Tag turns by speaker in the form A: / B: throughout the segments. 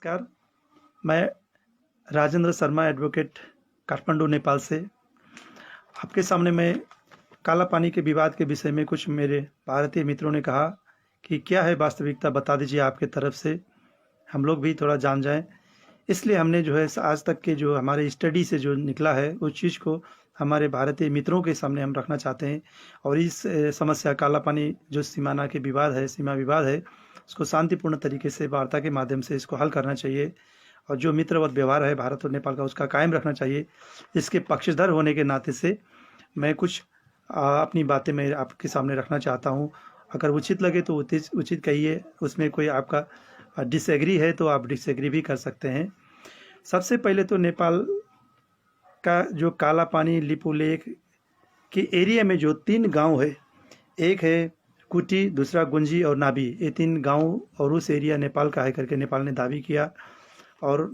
A: नमस्कार, मैं राजेंद्र शर्मा एडवोकेट काठमांडू नेपाल से आपके सामने मैं काला पानी के विवाद के विषय में कुछ मेरे भारतीय मित्रों ने कहा कि क्या है वास्तविकता बता दीजिए आपके तरफ से, हम लोग भी थोड़ा जान जाएं। इसलिए हमने जो है आज तक के जो हमारे स्टडी से जो निकला है उस चीज़ को हमारे भारतीय मित्रों के सामने हम रखना चाहते हैं। और इस समस्या काला पानी जो सीमाना के विवाद है, सीमा विवाद है, उसको शांतिपूर्ण तरीके से वार्ता के माध्यम से इसको हल करना चाहिए। और जो मित्रवत व्यवहार है भारत और नेपाल का उसका कायम रखना चाहिए। इसके पक्षधर होने के नाते से मैं कुछ अपनी बातें मैं आपके सामने रखना चाहता हूँ। अगर उचित लगे तो उचित कहिए, उसमें कोई आपका डिसएग्री है तो आप डिसएग्री भी कर सकते हैं। सबसे पहले तो नेपाल का जो काला पानी लिपुलेख के एरिया में जो 3 गांव है, एक है कुटी, दूसरा गुंजी और नाभी, ये 3 गांव और उस एरिया नेपाल का है करके नेपाल ने दावी किया। और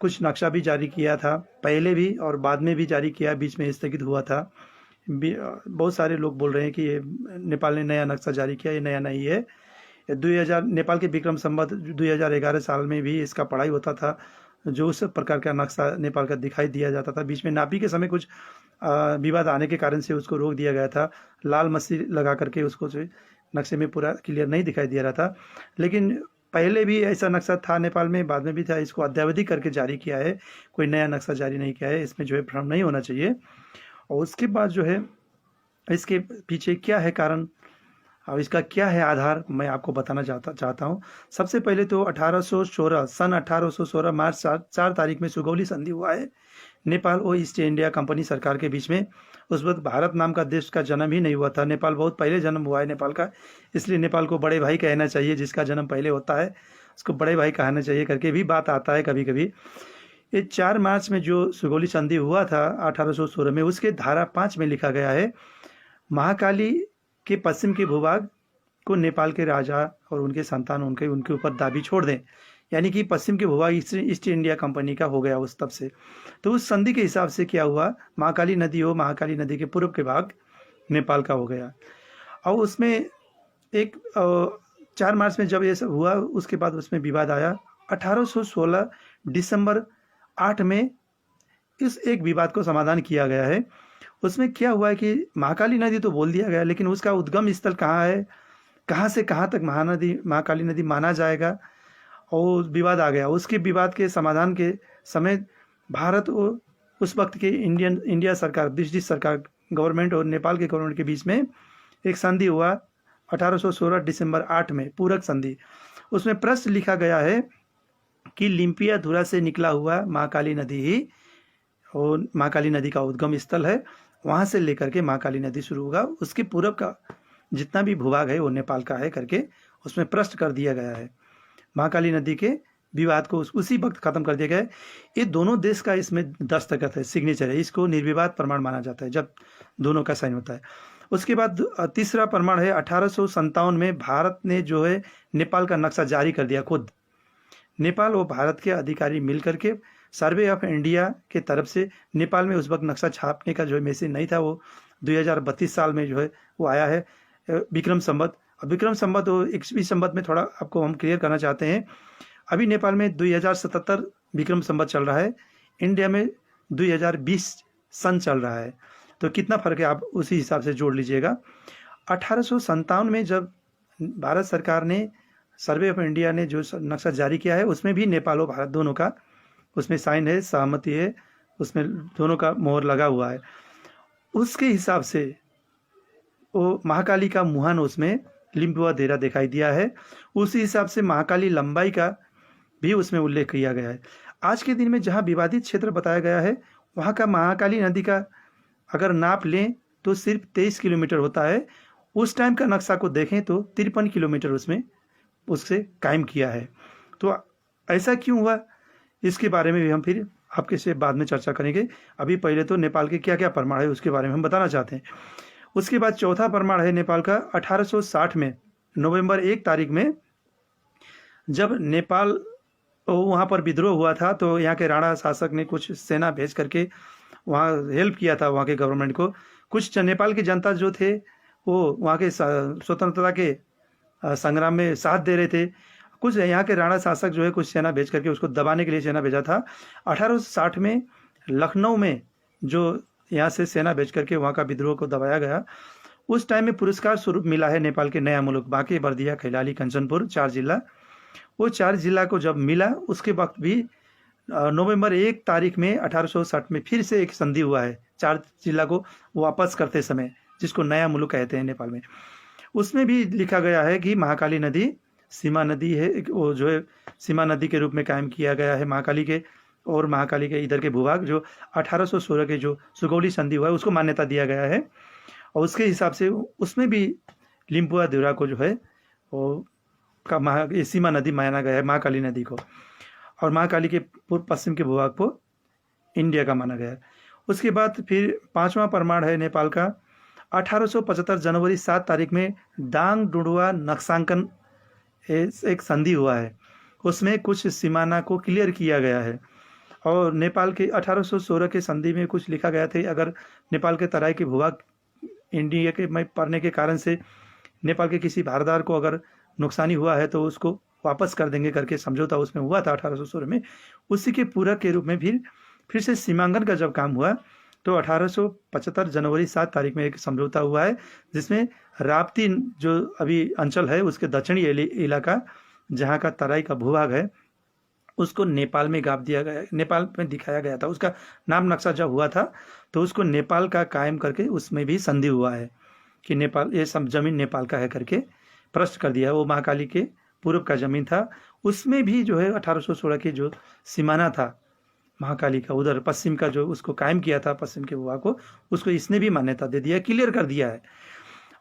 A: कुछ नक्शा भी जारी किया था, पहले भी और बाद में भी जारी किया, बीच में स्थगित हुआ था। बहुत सारे लोग बोल रहे हैं कि ये नेपाल ने नया नक्शा जारी किया, ये नया नहीं है। 2000 नेपाल के विक्रम संवत 2011 साल में भी इसका पढ़ाई होता था, जो उस प्रकार का नक्शा नेपाल का दिखाई दिया जाता था। बीच में नापी के समय कुछ विवाद आने के कारण से उसको रोक दिया गया था, लाल मस्सी लगा करके उसको जो नक्शे में पूरा क्लियर नहीं दिखाई दिया रहा था। लेकिन पहले भी ऐसा नक्शा था नेपाल में, बाद में भी था, इसको अद्यावधि करके जारी किया है, कोई नया नक्शा जारी नहीं किया है। इसमें जो है भ्रम नहीं होना चाहिए। और उसके बाद जो है इसके पीछे क्या है कारण और इसका क्या है आधार, मैं आपको बताना चाहता हूँ। सबसे पहले तो 1816 सन 1816 मार्च 4 तारीख में सुगौली संधि हुआ है नेपाल और ईस्ट इंडिया कंपनी सरकार के बीच में। उस वक्त भारत नाम का देश का जन्म ही नहीं हुआ था, नेपाल बहुत पहले जन्म हुआ है नेपाल का। इसलिए नेपाल को बड़े भाई कहना चाहिए, जिसका जन्म पहले होता है उसको बड़े भाई कहना चाहिए करके भी बात आता है कभी कभी। ये 4 मार्च में जो सुगौली संधि हुआ था 1816 में, उसके धारा 5 में लिखा गया है, महाकाली के पश्चिम के भूभाग को नेपाल के राजा और उनके संतान उनके ऊपर दाबी छोड़ दें। यानी कि पश्चिम के भूभाग ईस्ट इंडिया कंपनी का हो गया उस तब से। तो उस संधि के हिसाब से क्या हुआ, महाकाली नदी हो, महाकाली नदी के पूर्व के भाग नेपाल का हो गया। और उसमें एक 4 मार्च में जब ये सब हुआ, उसके बाद उसमें विवाद आया। 1816 दिसंबर 8 में इस एक विवाद को समाधान किया गया है। उसमें क्या हुआ है कि महाकाली नदी तो बोल दिया गया, लेकिन उसका उद्गम स्थल कहाँ है, कहाँ से कहाँ तक महाकाली नदी माना जाएगा, और विवाद आ गया। उसके विवाद के समाधान के समय भारत और उस वक्त के इंडिया सरकार, ब्रिटिश सरकार गवर्नमेंट और नेपाल के गवर्नमेंट के बीच में एक संधि हुआ 1816 दिसंबर 8 में, पूरक संधि। उसमें प्रश्न लिखा गया है कि लिम्पियाधुरा से निकला हुआ महाकाली नदी ही और महाकाली नदी का उद्गम स्थल है, वहाँ से लेकर के महाकाली नदी शुरू होगा, उसके पूर्व का जितना भी भूभाग है वो नेपाल का है करके उसमें प्रश्न कर दिया गया है। महाकाली नदी के विवाद को उसी वक्त खत्म कर दिया गया है। ये दोनों देश का इसमें दस्तखत है, सिग्नेचर है, इसको निर्विवाद प्रमाण माना जाता है जब दोनों का साइन होता है। उसके बाद तीसरा प्रमाण है 1857 में भारत ने जो है नेपाल का नक्शा जारी कर दिया खुद। नेपाल और भारत के अधिकारी मिल करके सर्वे ऑफ इंडिया के तरफ से नेपाल में उस वक्त नक्शा छापने का जो मैसेज नहीं था, वो 2032 साल में जो है वो आया है विक्रम संवत। और विक्रम संवत और 21 संवत में थोड़ा आपको हम क्लियर करना चाहते हैं। अभी नेपाल में 2077 विक्रम संवत चल रहा है, इंडिया में 2020 सन चल रहा है, तो कितना फर्क है आप उसी हिसाब से जोड़ लीजिएगा। 1857 में जब भारत सरकार ने, सर्वे ऑफ इंडिया ने जो नक्शा जारी किया है, उसमें भी नेपाल और भारत दोनों का उसमें साइन है, सहमति है, उसमें दोनों का मोहर लगा हुआ है। उसके हिसाब से वो महाकाली का मुहान उसमें लिम्पियाधुरा दिखाई दिया है, उसी हिसाब से महाकाली लंबाई का भी उसमें उल्लेख किया गया है। आज के दिन में जहाँ विवादित क्षेत्र बताया गया है, वहाँ का महाकाली नदी का अगर नाप लें तो सिर्फ 23 किलोमीटर होता है। उस टाइम का नक्शा को देखें तो 53 किलोमीटर उसमें उससे कायम किया है। तो ऐसा क्यों हुआ, इसके बारे में भी हम फिर आपके से बाद में चर्चा करेंगे। अभी पहले तो नेपाल के क्या क्या प्रमाण है उसके बारे में हम बताना चाहते हैं। उसके बाद चौथा प्रमाण है नेपाल का 1860 में नवंबर 1 तारीख में, जब नेपाल वहाँ पर विद्रोह हुआ था, तो यहाँ के राणा शासक ने कुछ सेना भेज करके वहाँ हेल्प किया था वहाँ के गवर्नमेंट को। कुछ नेपाल की जनता जो थे वो वहाँ के स्वतंत्रता के संग्राम में साथ दे रहे थे। कुछ यहाँ के राणा शासक जो है कुछ सेना भेज करके उसको दबाने के लिए सेना भेजा था। 1860 में लखनऊ में जो यहाँ से सेना भेज करके वहाँ का विद्रोह को दबाया गया, उस टाइम में पुरस्कार स्वरूप मिला है नेपाल के नया मुल्क बांके, बर्दिया, कैलाली, कंचनपुर 4 जिला। वो 4 जिला को जब मिला उसके वक्त भी नवंबर 1 तारीख में 1860 में फिर से एक संधि हुआ है 4 जिला को वापस करते समय, जिसको नया मुल्क कहते हैं नेपाल में। उसमें भी लिखा गया है कि महाकाली नदी सीमा नदी है, वो जो है सीमा नदी के रूप में कायम किया गया है महाकाली के, और महाकाली के इधर के भूभाग जो 1816 के जो सुगौली संधि हुआ है उसको मान्यता दिया गया है। और उसके हिसाब से उसमें भी लिम्पुआ को जो है वो का सीमा नदी माना गया है महाकाली नदी को, और महाकाली के पूर्व पश्चिम के भूभाग को इंडिया का माना गया है। उसके बाद फिर 5वां प्रमाण है नेपाल का 1875 जनवरी 7 तारीख में दाङ डुडुवा नक्साङ्कन एक संधि हुआ है। उसमें कुछ सीमाना को क्लियर किया गया है। और नेपाल के 1816 के संधि में कुछ लिखा गया था, अगर नेपाल के तराई के भूभाग इंडिया के में पड़ने के कारण से नेपाल के किसी भारदार को अगर नुकसानी हुआ है तो उसको वापस कर देंगे करके समझौता उसमें हुआ था 1816 में। उसी के पूरक के रूप में फिर से सीमांकन का जब काम हुआ तो 1875 जनवरी 7 तारीख में एक समझौता हुआ है, जिसमें राप्ती जो अभी अंचल है उसके दक्षिणी इलाका जहाँ का तराई का भूभाग है उसको नेपाल में गाप दिया गया, नेपाल में दिखाया गया था। उसका नाम नक्शा जब हुआ था तो उसको नेपाल का कायम करके उसमें भी संधि हुआ है कि नेपाल ये सब जमीन नेपाल का है करके प्रश्न कर दिया। वो महाकाली के पूर्व का जमीन था, उसमें भी जो है 1816 के जो सीमाना था महाकाली का उधर पश्चिम का जो उसको कायम किया था पश्चिम के भूभाग को, उसको इसने भी मान्यता दे दिया, क्लियर कर दिया है।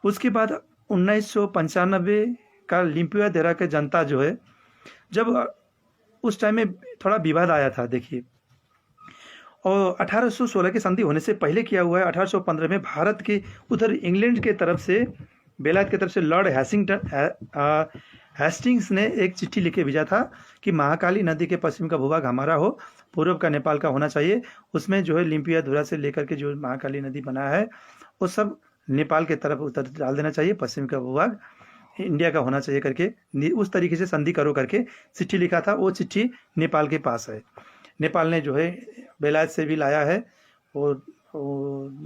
A: उसके बाद 1995 का लिम्पुआ के जनता जो है, जब उस टाइम में थोड़ा विवाद आया था देखिए, और 1816 की संधि होने से पहले किया हुआ है 1815 में भारत के उधर इंग्लैंड के तरफ से बेलायत की तरफ से लॉर्ड हेस्टिंग्स ने एक चिट्ठी लिखे भेजा था कि महाकाली नदी के पश्चिम का भूभाग हमारा हो, पूर्व का नेपाल का होना चाहिए। उसमें जो है लिम्पुआ से लेकर के जो महाकाली नदी बना है वो सब नेपाल के तरफ उतर डाल देना चाहिए, पश्चिम का भूभाग इंडिया का होना चाहिए करके उस तरीके से संधि करो करके चिट्ठी लिखा था। वो चिट्ठी नेपाल के पास है, नेपाल ने जो है बेलायत से भी लाया है और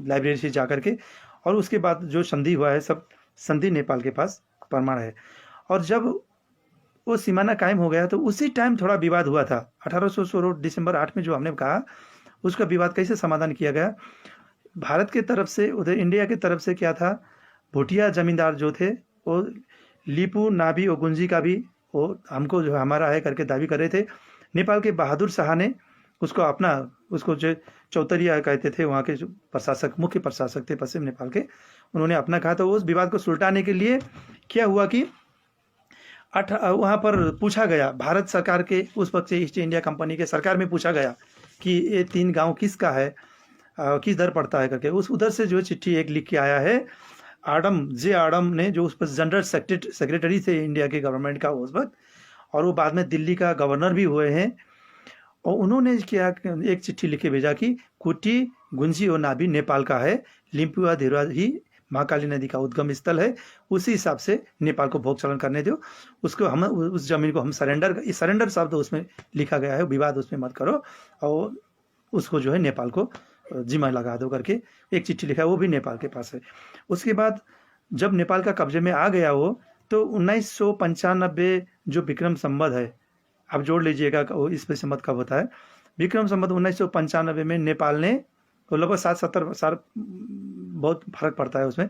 A: लाइब्रेरी से जा कर के, और उसके बाद जो संधि हुआ है सब संधि नेपाल के पास प्रमाण है। और जब वो सीमाना कायम हो गया तो उसी टाइम थोड़ा विवाद हुआ था 1816 दिसंबर 8 में जो हमने कहा, उसका विवाद कैसे समाधान किया गया। भारत के तरफ से उधर इंडिया की तरफ से क्या था, भूटिया जमींदार जो थे वो लिपू नाभी और गुंजी का भी वो हमको जो हमारा है करके दावी कर रहे थे। नेपाल के बहादुर शाह ने उसको अपना, उसको जो चौतरिया कहते थे वहाँ के जो प्रशासक मुख्य प्रशासक थे पश्चिम नेपाल के, उन्होंने अपना कहा। तो उस विवाद को सुलटाने के लिए क्या हुआ कि वहाँ पर पूछा गया भारत सरकार के उस वक्त से ईस्ट इंडिया कंपनी के सरकार में पूछा गया कि ये 3 गांव किसका है, किस दर पड़ता है करके। उस उधर से जो चिट्ठी एक लिख के आया है आडम ने, जो उस पर जनरल सेक्रेटरी थे इंडिया के गवर्नमेंट का उस वक्त, और वो बाद में दिल्ली का गवर्नर भी हुए हैं। और उन्होंने क्या एक चिट्ठी लिखे भेजा कि कुटी गुंजी और नाभी नेपाल का है, लिम्पुआ ही महाकाली नदी का उद्गम स्थल है, उसी हिसाब से नेपाल को भोग चलन करने दो, उसको हम उस जमीन को हम सरेंडर शब्द उसमें लिखा गया है, विवाद उसमें मत करो, और उसको जो है नेपाल को जिम्मा लगा दो करके एक चिट्ठी लिखा है, वो भी नेपाल के पास है। उसके बाद जब नेपाल का कब्जे में आ गया वो, तो 1995 जो विक्रम संवत है, आप जोड़ लीजिएगा इस पे संवत कब होता है। विक्रम संवत 1995 में नेपाल ने लगभग 60-70 साल, बहुत फर्क पड़ता है उसमें,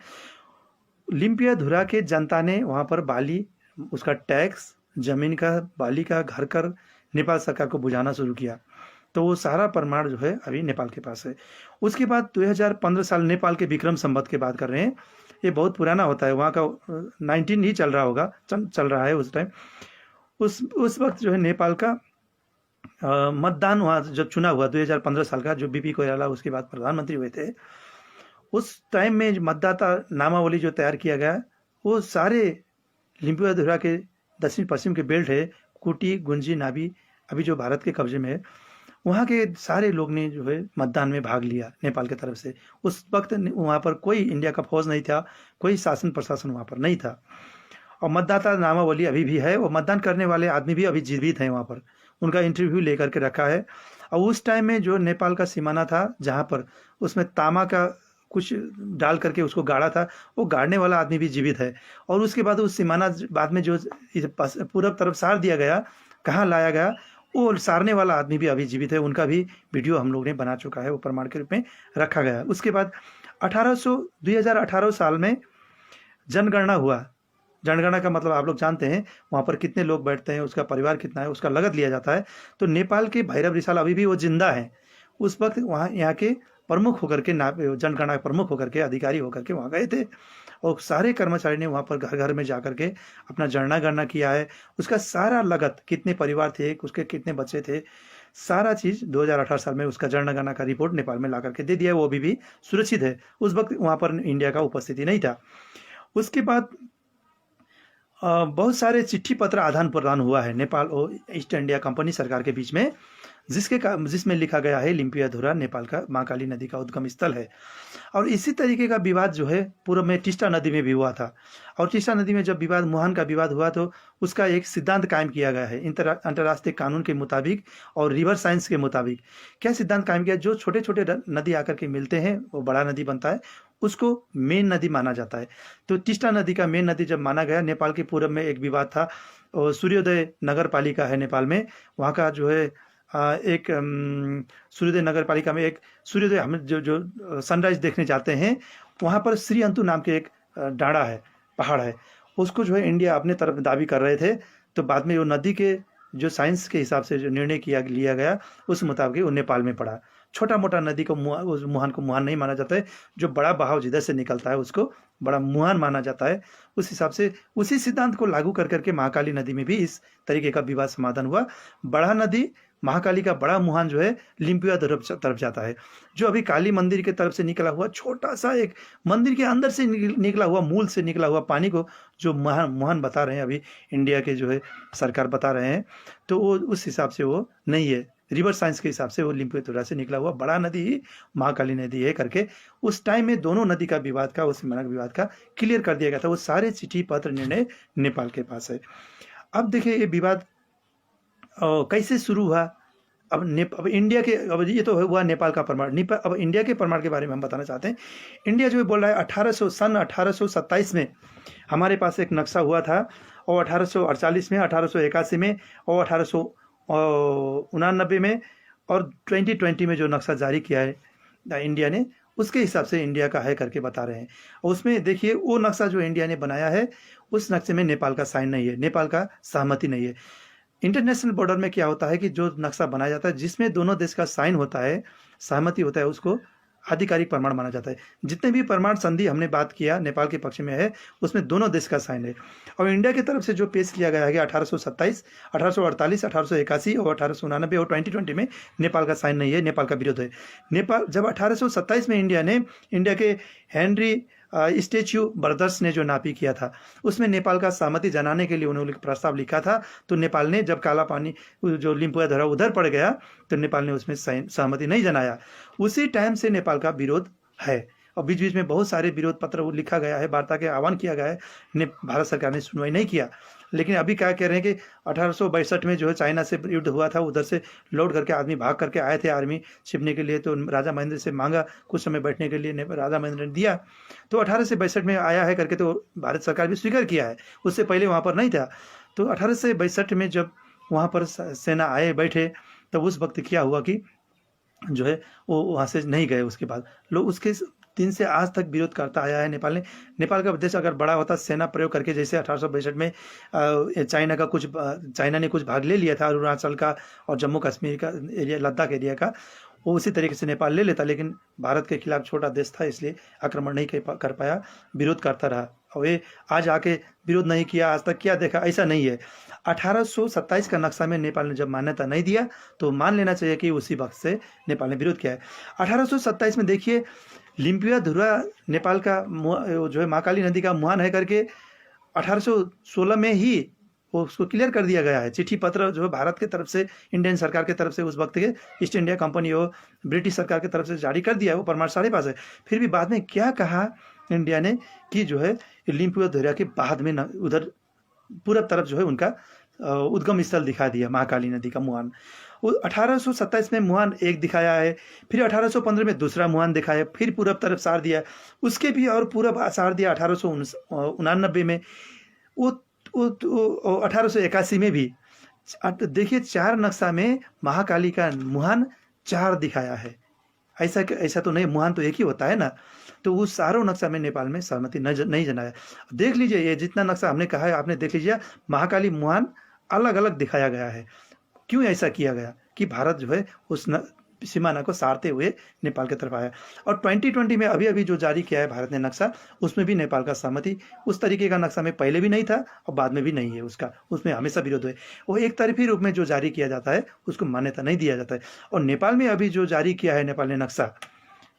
A: लिम्पुआ के जनता ने वहाँ पर बाली, उसका टैक्स, जमीन का, बाली का, घर कर नेपाल सरकार को बुझाना शुरू किया। तो वो सारा प्रमाण जो है अभी नेपाल के पास है। उसके बाद 2015 साल नेपाल के विक्रम संवत की बात कर रहे हैं, ये बहुत पुराना होता है, वहाँ का 19 ही चल रहा होगा, चल रहा है उस टाइम। उस वक्त जो है नेपाल का मतदान वहाँ जब चुना हुआ 2015 साल का, जो बीपी कोइराला उसके बाद प्रधानमंत्री हुए थे, उस टाइम में मतदाता नामावली जो तैयार किया गया, वो सारे लिम्पुआ के दक्षिण पश्चिम के बेल्ट है, कुटी गुंजी नाभी अभी जो भारत के कब्जे में है, वहाँ के सारे लोग ने जो है मतदान में भाग लिया नेपाल की तरफ से। उस वक्त वहाँ पर कोई इंडिया का फौज नहीं था, कोई शासन प्रशासन वहाँ पर नहीं था। और मतदाता नामावली अभी भी है, और मतदान करने वाले आदमी भी अभी जीवित हैं वहाँ पर, उनका इंटरव्यू लेकर के रखा है। और उस टाइम में जो नेपाल का सीमाना था जहाँ पर, उसमें तामा का कुछ डाल करके उसको गाड़ा था, वो गाड़ने वाला आदमी भी जीवित है। और उसके बाद उस सीमाना बाद में जो पूरब तरफ सार दिया गया, कहाँ लाया गया, वो सारने वाला आदमी भी अभी जीवित है, उनका भी वीडियो हम लोग ने बना चुका है, वो प्रमाण के रूप में रखा गया। उसके बाद 2018 साल में जनगणना हुआ। जनगणना का मतलब आप लोग जानते हैं, वहाँ पर कितने लोग बैठते हैं, उसका परिवार कितना है, उसका लागत लिया जाता है। तो नेपाल के भैरव रिसाल अभी भी वो जिंदा हैं। उस वक्त वहाँ यहाँ के प्रमुख होकर के जनगणना प्रमुख होकर के अधिकारी होकर के वहाँ गए थे, और सारे कर्मचारी ने वहाँ पर घर घर में जा करके अपना जनगणना किया है। उसका सारा लागत, कितने परिवार थे, उसके कितने बच्चे थे, सारा चीज़ 2018 साल में उसका जनगणना का रिपोर्ट नेपाल में ला करके दे दिया है। वो भी सुरक्षित है। उस वक्त वहाँ पर इंडिया का उपस्थिति नहीं था। उसके बाद बहुत सारे चिट्ठी पत्र आदान प्रदान हुआ है नेपाल और ईस्ट इंडिया कंपनी सरकार के बीच में, जिसमें लिखा गया है लिम्पियाधुरा नेपाल का महाकाली नदी का उद्गम स्थल है। और इसी तरीके का विवाद जो है पूर्व में टिस्टा नदी में भी हुआ था। और टिस्टा नदी में जब विवाद, मुहान का विवाद हुआ, तो उसका एक सिद्धांत कायम किया गया है अंतर्राष्ट्रीय कानून के मुताबिक और रिवर साइंस के मुताबिक। क्या सिद्धांत कायम किया? जो छोटे छोटे नदी आकर के मिलते हैं वो बड़ा नदी बनता है, उसको मेन नदी माना जाता है। तो टिस्टा नदी का मेन नदी जब माना गया, नेपाल के पूर्व में एक विवाद था, और सूर्योदय नगर पालिका है नेपाल में, वहाँ का जो है एक सूर्योदय नगर पालिका में एक सूर्योदय, हम जो सनराइज देखने जाते हैं, वहाँ पर श्री अंतु नाम के एक डाँड़ा है, पहाड़ है, उसको जो है इंडिया अपने तरफ दावी कर रहे थे। तो बाद में वो नदी के जो साइंस के हिसाब से जो निर्णय लिया गया, उस मुताबिक वो नेपाल में पड़ा। छोटा मोटा नदी को उस मुहान को मुहान नहीं माना जाता है, जो बड़ा बहाव जिधर से निकलता है उसको बड़ा मुहान माना जाता है। उस हिसाब से उसी सिद्धांत को लागू कर करके महाकाली नदी में भी इस तरीके का विवाद समाधान हुआ। बड़ा नदी महाकाली का बड़ा मुहान जो है लिम्पिया तरफ जाता है। जो अभी काली मंदिर के तरफ से निकला हुआ छोटा सा एक मंदिर के अंदर से निकला हुआ, मूल से निकला हुआ पानी को जो मुहान बता रहे हैं अभी इंडिया के जो है सरकार बता रहे हैं, तो वो उस हिसाब से वो नहीं है। रिवर साइंस के हिसाब से वो लिम्पिया से निकला हुआ बड़ा नदी ही महाकाली नदी है करके उस टाइम में दोनों नदी का विवाद का, उस विवाद का क्लियर कर दिया गया था। वो सारे चिट्ठी पत्र निर्णय नेपाल के पास है। अब देखिए ये विवाद कैसे शुरू हुआ। अब इंडिया के, अब ये तो हुआ नेपाल का प्रमाण। अब इंडिया के प्रमाण के बारे में हम बताना चाहते हैं। इंडिया जो बोल रहा है सन 1827 में हमारे पास एक नक्शा हुआ था, और 1848 में, 1881 में, और 1889 में, और 2020 में जो नक्शा जारी किया है इंडिया ने, उसके हिसाब से इंडिया का है करके बता रहे हैं। और उसमें देखिए वो नक्शा जो इंडिया ने बनाया है, उस नक्शे में नेपाल का साइन नहीं है, नेपाल का सहमति नहीं है। इंटरनेशनल बॉर्डर में क्या होता है कि जो नक्शा बनाया जाता है जिसमें दोनों देश का साइन होता है, सहमति होता है, उसको आधिकारिक प्रमाण माना जाता है। जितने भी प्रमाण संधि हमने बात किया नेपाल के पक्ष में है, उसमें दोनों देश का साइन है। और इंडिया की तरफ से जो पेश किया गया है 1827, 1848, 1881 और 1889 और 2020 में नेपाल का साइन नहीं है, नेपाल का विरोध है। नेपाल जब 1827 में इंडिया के हेनरी स्टैच्यू ब्रदर्स ने जो नापी किया था, उसमें नेपाल का सहमति जनाने के लिए उन्होंने प्रस्ताव लिखा था। तो नेपाल ने जब काला पानी जो लिम्पियाधुरा उधर पड़ गया, तो नेपाल ने उसमें सहमति नहीं जनाया। उसी टाइम से नेपाल का विरोध है, और बीच बीच में बहुत सारे विरोध पत्र लिखा गया है, वार्ता के आह्वान किया गया है, भारत सरकार ने सुनवाई नहीं किया। लेकिन अभी क्या कह रहे हैं कि 1862 में जो है चाइना से युद्ध हुआ था, उधर से लौट करके आदमी भाग करके आए थे आर्मी छिपने के लिए, तो राजा महेंद्र से मांगा कुछ समय बैठने के लिए, राजा महेंद्र ने दिया, तो 1862 में आया है करके तो भारत सरकार भी स्वीकार किया है। उससे पहले वहाँ पर नहीं था। तो 1862 में जब वहाँ पर सेना आए बैठे, तब उस वक्त क्या हुआ कि जो है वो वहाँ से नहीं गए। उसके बाद लोग उसके दिन से आज तक विरोध करता आया है नेपाल ने। नेपाल का देश अगर बड़ा होता, सेना प्रयोग करके, जैसे 1862 में चाइना ने कुछ भाग ले लिया था अरुणाचल का और जम्मू कश्मीर का एरिया, लद्दाख एरिया का, वो उसी तरीके से नेपाल ले लेता। लेकिन भारत के खिलाफ छोटा देश था, इसलिए आक्रमण नहीं कर पाया, विरोध करता रहा। और ये आज आके विरोध नहीं किया, आज तक क्या देखा, ऐसा नहीं है। 1827 का नक्शा में नेपाल ने जब मान्यता नहीं दिया, तो मान लेना चाहिए कि उसी वक्त से नेपाल ने विरोध किया है। 1827 में देखिए लिम्पियाधुरा नेपाल का जो है महाकाली नदी का मुहान है करके 1816 में ही वो उसको क्लियर कर दिया गया है। चिट्ठी पत्र जो है भारत के तरफ से, इंडियन सरकार के तरफ से, उस वक्त के ईस्ट इंडिया कंपनी हो ब्रिटिश सरकार की तरफ से जारी कर दिया है, वो प्रमाण सारे पास है। फिर भी बाद में क्या कहा इंडिया ने कि जो है लिम्पियाधुरा के बाद में उधर पूरब तरफ जो है उनका उद्गम स्थल दिखा दिया, महाकाली नदी का मुहान। वो 1827 में मुहान एक दिखाया है, फिर 1815 में दूसरा मुहान दिखाया, फिर पूरब तरफ सार दिया, उसके भी और पूरब सार दिया 1899 में। वो 1881 में भी। देखिए 4 नक्शा में महाकाली का मुहान 4 दिखाया है। ऐसा तो नहीं, मुहान तो एक ही होता है ना। तो वो सारों नक्शा में नेपाल में सहमति नहीं जनाया। देख लीजिए, ये जितना नक्शा हमने कहा है आपने देख लीजिए, महाकाली मुहान अलग अलग दिखाया गया है। क्यों ऐसा किया गया कि भारत जो है उस सीमाना को सारते हुए नेपाल की तरफ आया। और 2020 में अभी अभी जो जारी किया है भारत ने नक्शा, उसमें भी नेपाल का सहमति, उस तरीके का नक्शा में पहले भी नहीं था और बाद में भी नहीं है उसका, उसमें हमेशा विरोध है। वो एक तरफी रूप में जो जारी किया जाता है उसको मान्यता नहीं दिया जाता है। और नेपाल में अभी जो जारी किया है नेपाल ने नक्शा,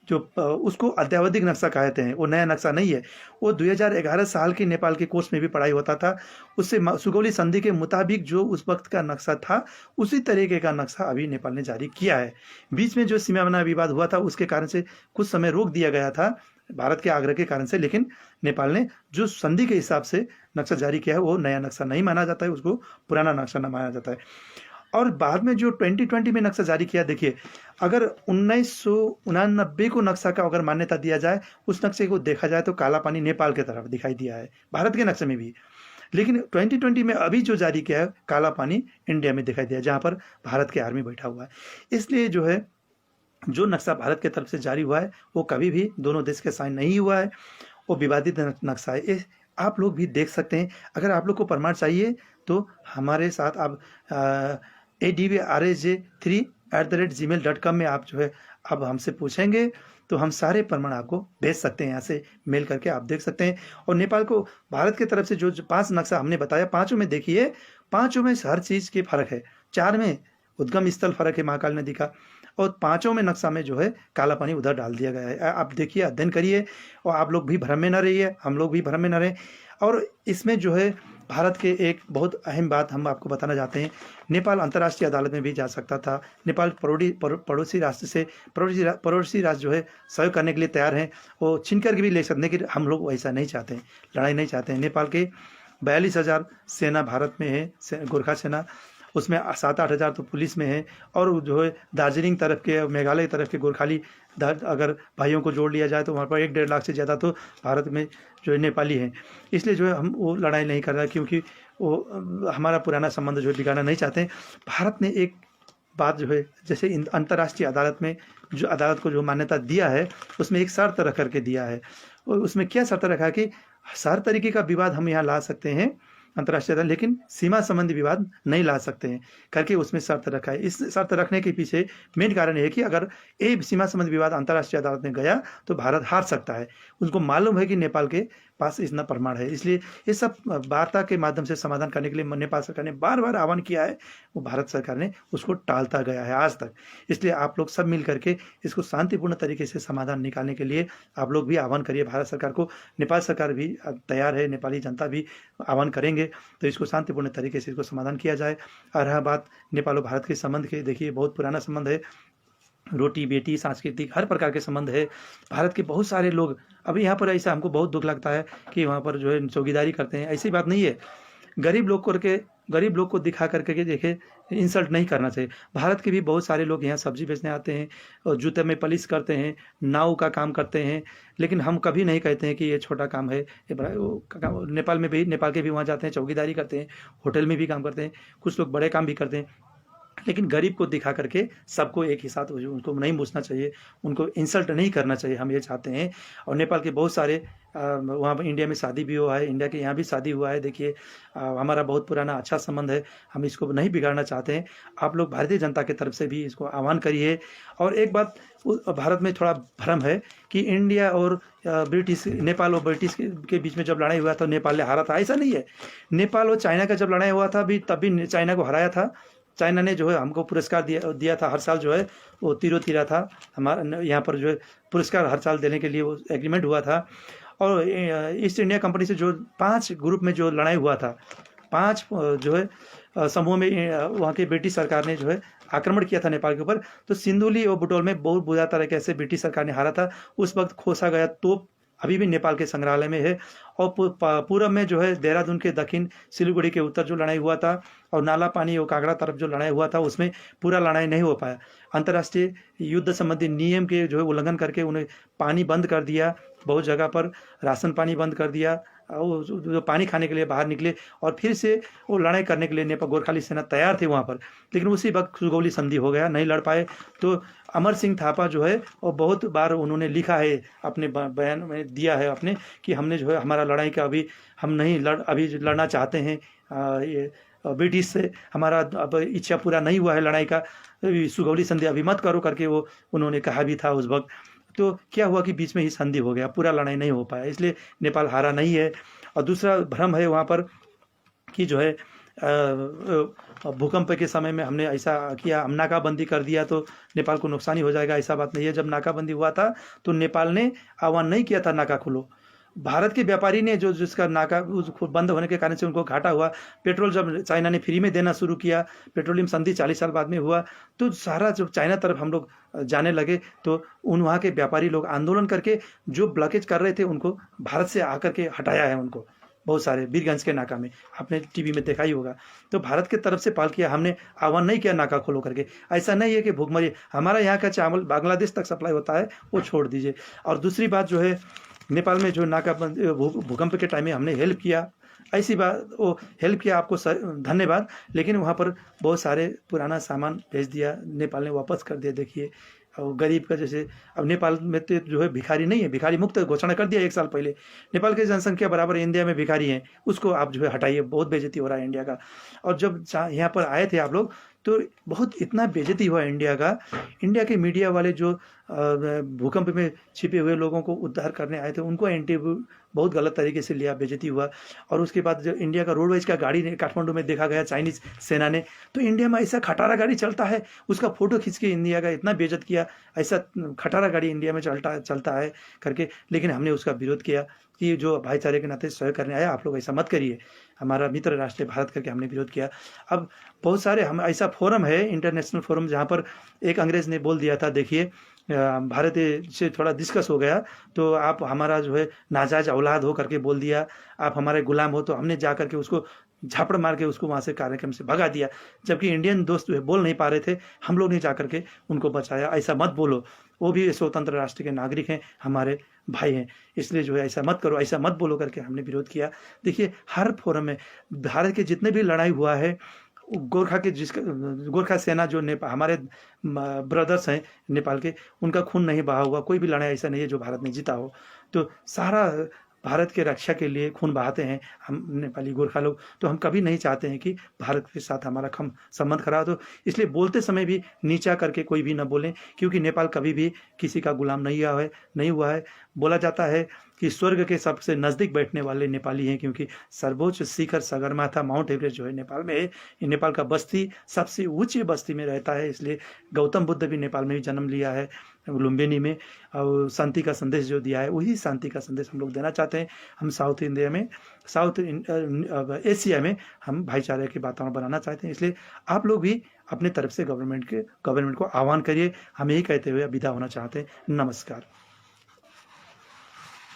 A: जो उसको अद्यावधिक नक्शा कहते हैं, वो नया नक्शा नहीं है। वो 2011 साल की नेपाल के कोर्स में भी पढ़ाई होता था। उससे सुगौली संधि के मुताबिक जो उस वक्त का नक्शा था, उसी तरीके का नक्शा अभी नेपाल ने जारी किया है। बीच में जो सीमाना विवाद हुआ था उसके कारण से कुछ समय रोक दिया गया था भारत के आग्रह के कारण से, लेकिन नेपाल ने जो संधि के हिसाब से नक्शा जारी किया है वो नया नक्शा नहीं माना जाता है, उसको पुराना नक्शा न माना जाता है। और बाद में जो 2020 में नक्शा जारी किया, देखिए अगर 1989 को नक्शा का अगर मान्यता दिया जाए, उस नक्शे को देखा जाए तो काला पानी नेपाल की तरफ दिखाई दिया है भारत के नक्शे में भी। लेकिन 2020 में अभी जो जारी किया है, काला पानी इंडिया में दिखाई दिया, जहाँ पर भारत के आर्मी बैठा हुआ है। इसलिए जो है जो नक्शा भारत की तरफ से जारी हुआ है वो कभी भी दोनों देश के साइन नहीं हुआ है, वो विवादित नक्शा है। आप लोग भी देख सकते हैं। अगर आप लोग को प्रमाण चाहिए तो हमारे साथ आप advraj3@gmail.com में आप जो है अब हमसे पूछेंगे तो हम सारे प्रमाण आपको भेज सकते हैं। यहाँ से मेल करके आप देख सकते हैं। और नेपाल को भारत की तरफ से जो 5 नक्शा हमने बताया, 5 में देखिए, 5 में हर चीज़ की फर्क है। 4 में उद्गम स्थल फर्क है महाकाली नदी का, और 5 में नक्शा में जो है काला पानी उधर डाल दिया गया है। आप देखिए, अध्ययन करिए, और आप लोग भी भ्रम में न रहिए, हम लोग भी भ्रम में न रहें। और इसमें जो है भारत के एक बहुत अहम बात हम आपको बताना चाहते हैं, नेपाल अंतर्राष्ट्रीय अदालत में भी जा सकता था। नेपाल पड़ोसी राष्ट्र से पड़ोसी राष्ट्र जो है सहयोग करने के लिए तैयार हैं, वो छीन करके भी ले सकते हैं, लेकिन हम लोग वैसा नहीं चाहते हैं, लड़ाई नहीं चाहते हैं। नेपाल के 42,000 सेना भारत में है, गोरखा सेना, उसमें 7-8 हज़ार तो पुलिस में है। और जो है दार्जिलिंग तरफ के, मेघालय तरफ के गोरखाली अगर भाइयों को जोड़ लिया जाए तो वहाँ पर 1-1.5 लाख से ज़्यादा तो भारत में जो है नेपाली हैं। इसलिए जो है हम वो लड़ाई नहीं कर रहे, क्योंकि वो हमारा पुराना संबंध जो है बिगाड़ना नहीं चाहते हैं। भारत ने एक बात जो है, जैसे अंतर्राष्ट्रीय अदालत में जो अदालत को जो मान्यता दिया है, उसमें एक शर्त रख करके दिया है। और उसमें क्या शर्त रखा है कि हर तरीके का विवाद हम यहाँ ला सकते हैं अंतर्राष्ट्रीय अदालत, लेकिन सीमा संबंधी विवाद नहीं ला सकते हैं करके उसमें शर्त रखा है। इस शर्त रखने के पीछे मेन कारण ये है कि अगर ये सीमा संबंधी विवाद अंतर्राष्ट्रीय अदालत में गया तो भारत हार सकता है। उनको मालूम है कि नेपाल के पास इतना प्रमाण है, इसलिए ये सब वार्ता के माध्यम से समाधान करने के लिए नेपाल सरकार ने बार बार आह्वान किया है, वो भारत सरकार ने उसको टालता गया है आज तक। इसलिए आप लोग सब मिल करके इसको शांतिपूर्ण तरीके से समाधान निकालने के लिए आप लोग भी आह्वान करिए भारत सरकार को। नेपाल सरकार भी तैयार है, नेपाली जनता भी आह्वान करेंगे, तो इसको शांतिपूर्ण तरीके से इसको समाधान किया जाए। और रहा बात नेपाल और भारत के संबंध के, देखिए बहुत पुराना संबंध है, रोटी बेटी सांस्कृतिक हर प्रकार के संबंध है। भारत के बहुत सारे लोग, अभी यहाँ पर ऐसा हमको बहुत दुख लगता है कि वहाँ पर जो है चौकीदारी करते हैं, ऐसी बात नहीं है। गरीब लोग को दिखा करके देखे, इंसल्ट नहीं करना चाहिए। भारत के भी बहुत सारे लोग यहाँ सब्जी बेचने आते हैं और जूते में पलिश करते हैं, नाव का काम करते हैं, लेकिन हम कभी नहीं कहते हैं कि ये छोटा काम है। ये नेपाल में भी, नेपाल के भी वहाँ जाते हैं, चौकीदारी करते हैं, होटल में भी काम करते हैं, कुछ लोग बड़े काम भी करते हैं, लेकिन गरीब को दिखा करके सबको एक ही साथ उनको नहीं पूछना चाहिए, उनको इंसल्ट नहीं करना चाहिए, हम ये चाहते हैं। और नेपाल के बहुत सारे वहाँ पर इंडिया में शादी भी हुआ है, इंडिया के यहाँ भी शादी हुआ है। देखिए हमारा बहुत पुराना अच्छा संबंध है, हम इसको नहीं बिगाड़ना चाहते हैं। आप लोग भारतीय जनता की तरफ से भी इसको आह्वान करिए। और एक बात भारत में थोड़ा भ्रम है कि इंडिया और ब्रिटिश, नेपाल और ब्रिटिश के बीच में जब लड़ाई हुआ था नेपाल ने हारा था, ऐसा नहीं है। नेपाल और चाइना का जब लड़ाई हुआ था तब भी चाइना को हराया था। चाइना ने जो है हमको पुरस्कार दिया था, हर साल जो है वो तीरा था। हमारा यहाँ पर जो है पुरस्कार हर साल देने के लिए वो एग्रीमेंट हुआ था। और ईस्ट इंडिया कंपनी से जो 5 ग्रुप में जो लड़ाई हुआ था, 5 जो है समूह में वहाँ की ब्रिटिश सरकार ने जो है आक्रमण किया था नेपाल के ऊपर। तो सिंधुली और बुटोल में बहुत बुरा तरीके से ब्रिटिश सरकार ने हारा था। उस वक्त खोसा गया तोप अभी भी नेपाल के संग्रहालय में है। और पूरब में जो है देहरादून के दक्षिण, सिलीगुड़ी के उत्तर जो लड़ाई हुआ था, और नाला पानी और कागड़ा तरफ जो लड़ाई हुआ था, उसमें पूरा लड़ाई नहीं हो पाया। अंतर्राष्ट्रीय युद्ध संबंधी नियम के जो है उल्लंघन करके उन्हें पानी बंद कर दिया, बहुत जगह पर राशन पानी बंद कर दिया, और जो पानी खाने के लिए बाहर निकले, और फिर से वो लड़ाई करने के लिए नेपाल गोरखाली सेना तैयार थे वहाँ पर। लेकिन उसी वक्त सुगौली संधि हो गया, नहीं लड़ पाए। तो अमर सिंह थापा जो है वो बहुत बार उन्होंने लिखा है, अपने बयान में दिया है अपने, कि हमने जो है हमारा लड़ाई का अभी हम नहीं अभी लड़ना चाहते हैं ये ब्रिटिश से, हमारा अब इच्छा पूरा नहीं हुआ है लड़ाई का, सुगौली संधि अभी मत करो करके वो उन्होंने कहा भी था उस वक्त। तो क्या हुआ कि बीच में ही संधि हो गया, पूरा लड़ाई नहीं हो पाया, इसलिए नेपाल हारा नहीं है। और दूसरा भ्रम है वहाँ पर कि जो है भूकंप के समय में हमने ऐसा किया, हम नाकाबंदी कर दिया तो नेपाल को नुकसानी हो जाएगा, ऐसा बात नहीं है। जब नाकाबंदी हुआ था तो नेपाल ने आह्वान नहीं किया था नाका खोलो, भारत के व्यापारी ने जो जिसका नाका बंद होने के कारण से उनको घाटा हुआ। पेट्रोल जब चाइना ने फ्री में देना शुरू किया, पेट्रोलियम संधि 40 साल बाद में हुआ, तो सारा जब चाइना तरफ हम लोग जाने लगे तो उन वहाँ के व्यापारी लोग आंदोलन करके जो ब्लॉकेज कर रहे थे उनको भारत से आकर के हटाया है उनको, बहुत सारे वीरगंज के नाका में, आपने टीवी में देखा ही होगा। तो भारत की तरफ से पाल किया, हमने आह्वान नहीं किया नाका खोलो करके। ऐसा नहीं है कि भूखमरी, हमारा यहाँ का चावल बांग्लादेश तक सप्लाई होता है, वो छोड़ दीजिए। और दूसरी बात जो है, नेपाल में जो नाकाबंदी भूकंप के टाइम में हमने हेल्प किया, ऐसी बात वो हेल्प किया, आपको धन्यवाद। लेकिन वहाँ पर बहुत सारे पुराना सामान भेज दिया, नेपाल ने वापस कर दिया। देखिए, और गरीब का जैसे, अब नेपाल में तो जो है भिखारी नहीं है, भिखारी मुक्त घोषणा कर दिया 1 साल पहले। नेपाल की जनसंख्या बराबर इंडिया में भिखारी हैं, उसको आप जो है हटाइए, बहुत बेइज्जती हो रहा है इंडिया का। और जब यहाँ पर आए थे आप लोग तो बहुत इतना बेइज्जती हुआ इंडिया का, इंडिया के मीडिया वाले जो भूकंप में छिपे हुए लोगों को उद्धार करने आए थे उनको इंटरव्यू बहुत गलत तरीके से लिया, बेइज्जती हुआ। और उसके बाद जो इंडिया का रोडवेज का गाड़ी ने काठमांडू में देखा गया चाइनीज सेना ने, तो इंडिया में ऐसा खटारा गाड़ी चलता है, उसका फोटो खींच के इंडिया का इतना बेइज्जत किया, ऐसा खटारा गाड़ी इंडिया में चलता है करके। लेकिन हमने उसका विरोध किया कि जो भाईचारे के नाते सहयोग करने आया, आप लोग ऐसा मत करिए, हमारा मित्र राष्ट्र भारत करके हमने विरोध किया। अब बहुत सारे हम ऐसा फोरम है, इंटरनेशनल फोरम, जहाँ पर एक अंग्रेज ने बोल दिया था, देखिए भारत से थोड़ा डिस्कस हो गया तो आप हमारा जो है नाजायज औलाद हो करके बोल दिया, आप हमारे गुलाम हो, तो हमने जा करके उसको झापड़ मार के उसको वहाँ से कार्यक्रम से भगा दिया। जबकि इंडियन दोस्त जो है बोल नहीं पा रहे थे, हम लोग ने जा करके उनको बचाया। ऐसा मत बोलो, वो भी स्वतंत्र राष्ट्र के नागरिक हैं, हमारे भाई हैं, इसलिए जो है ऐसा मत करो, ऐसा मत बोलो करके हमने विरोध किया। देखिए, हर फोरम में भारत के जितने भी लड़ाई हुआ है, गोरखा के गोरखा सेना जो नेपाल, हमारे ब्रदर्स हैं नेपाल के, उनका खून नहीं बहा हुआ, कोई भी लड़ाई ऐसा नहीं है जो भारत ने जीता हो। तो सारा भारत के रक्षा के लिए खून बहाते हैं हम नेपाली गोरखा लोग। तो हम कभी नहीं चाहते हैं कि भारत के साथ हमारा संबंध खराब हो। इसलिए बोलते समय भी नीचा करके कोई भी ना बोलें, क्योंकि नेपाल कभी भी किसी का गुलाम नहीं हुआ है। बोला जाता है कि स्वर्ग के सबसे नज़दीक बैठने वाले नेपाली हैं, क्योंकि सर्वोच्च शिखर सगरमाथा माउंट एवरेस्ट जो है नेपाल में है। ये नेपाल का बस्ती सबसे ऊंची बस्ती में रहता है, इसलिए गौतम बुद्ध भी नेपाल में ही जन्म लिया है, लुम्बिनी में। और शांति का संदेश जो दिया है, वही शांति का संदेश हम लोग देना चाहते हैं। हम साउथ एशिया में हम भाईचारे के वातावरण बनाना चाहते हैं। इसलिए आप लोग भी अपने तरफ से गवर्नमेंट को आह्वान करिए। हम यही कहते हुए विदा होना चाहते हैं। नमस्कार।